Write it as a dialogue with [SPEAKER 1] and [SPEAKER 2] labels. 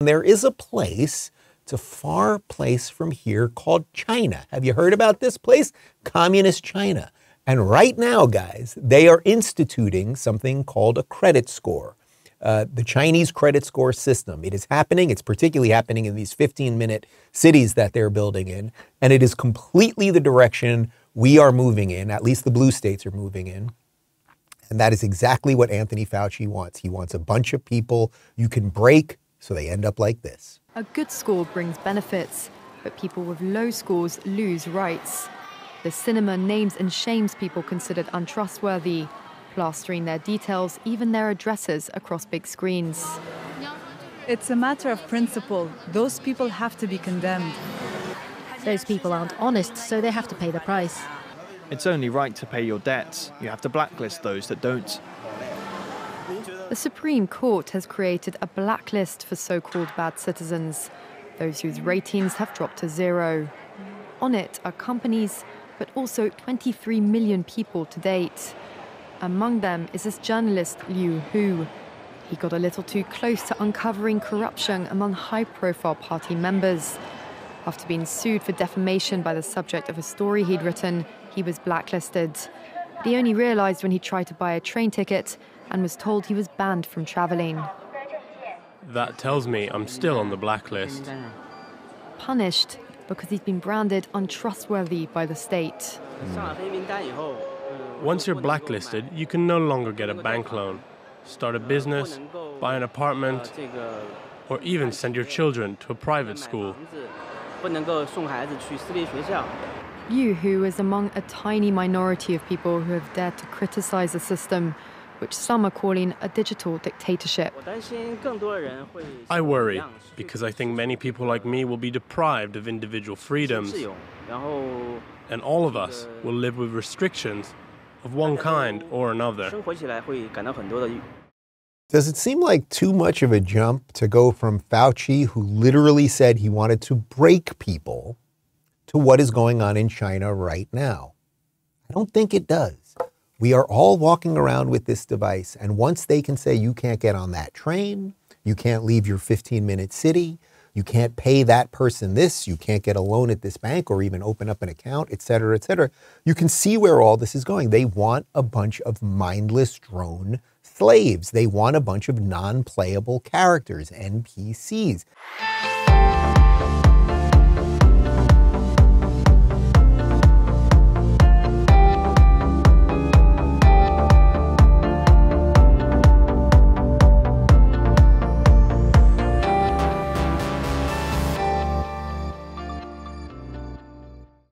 [SPEAKER 1] There is a place, it's a far place from here called China. Have you heard about this place? Communist China. And right now, guys, they are instituting something called a credit score. The Chinese credit score system. It is happening. It's particularly happening in these 15-minute cities that they're building in. And it is completely the direction we are moving in, at least the blue states are moving in. And that is exactly what Anthony Fauci wants. He wants a bunch of people you can break so they end up like this.
[SPEAKER 2] A good score brings benefits, but people with low scores lose rights. The cinema names and shames people considered untrustworthy, plastering their details, even their addresses, across big screens.
[SPEAKER 3] It's a matter of principle. Those people have to be condemned.
[SPEAKER 4] Those people aren't honest, so they have to pay the price.
[SPEAKER 5] It's only right to pay your debts. You have to blacklist those that don't.
[SPEAKER 2] The Supreme Court has created a blacklist for so-called bad citizens, those whose ratings have dropped to 0. On it are companies, but also 23 million people to date. Among them is this journalist Liu Hu. He got a little too close to uncovering corruption among high-profile party members. After being sued for defamation by the subject of a story he'd written, he was blacklisted. But he only realized when he tried to buy a train ticket and was told he was banned from traveling.
[SPEAKER 6] That tells me I'm still on the blacklist.
[SPEAKER 2] Punished because he's been branded untrustworthy by the state.
[SPEAKER 6] Once you're blacklisted, you can no longer get a bank loan, start a business, buy an apartment, or even send your children to a private school.
[SPEAKER 2] Liu Hu is among a tiny minority of people who have dared to criticize the system, which some are calling a digital dictatorship.
[SPEAKER 6] I worry, because I think many people like me will be deprived of individual freedoms, and all of us will live with restrictions of one kind or another.
[SPEAKER 1] Does it seem like too much of a jump to go from Fauci, who literally said he wanted to break people, to what is going on in China right now? I don't think it does. We are all walking around with this device, and once they can say you can't get on that train, you can't leave your 15-minute city, you can't pay that person this, you can't get a loan at this bank or even open up an account, et cetera, you can see where all this is going. They want a bunch of mindless drone slaves. They want a bunch of non-playable characters, NPCs.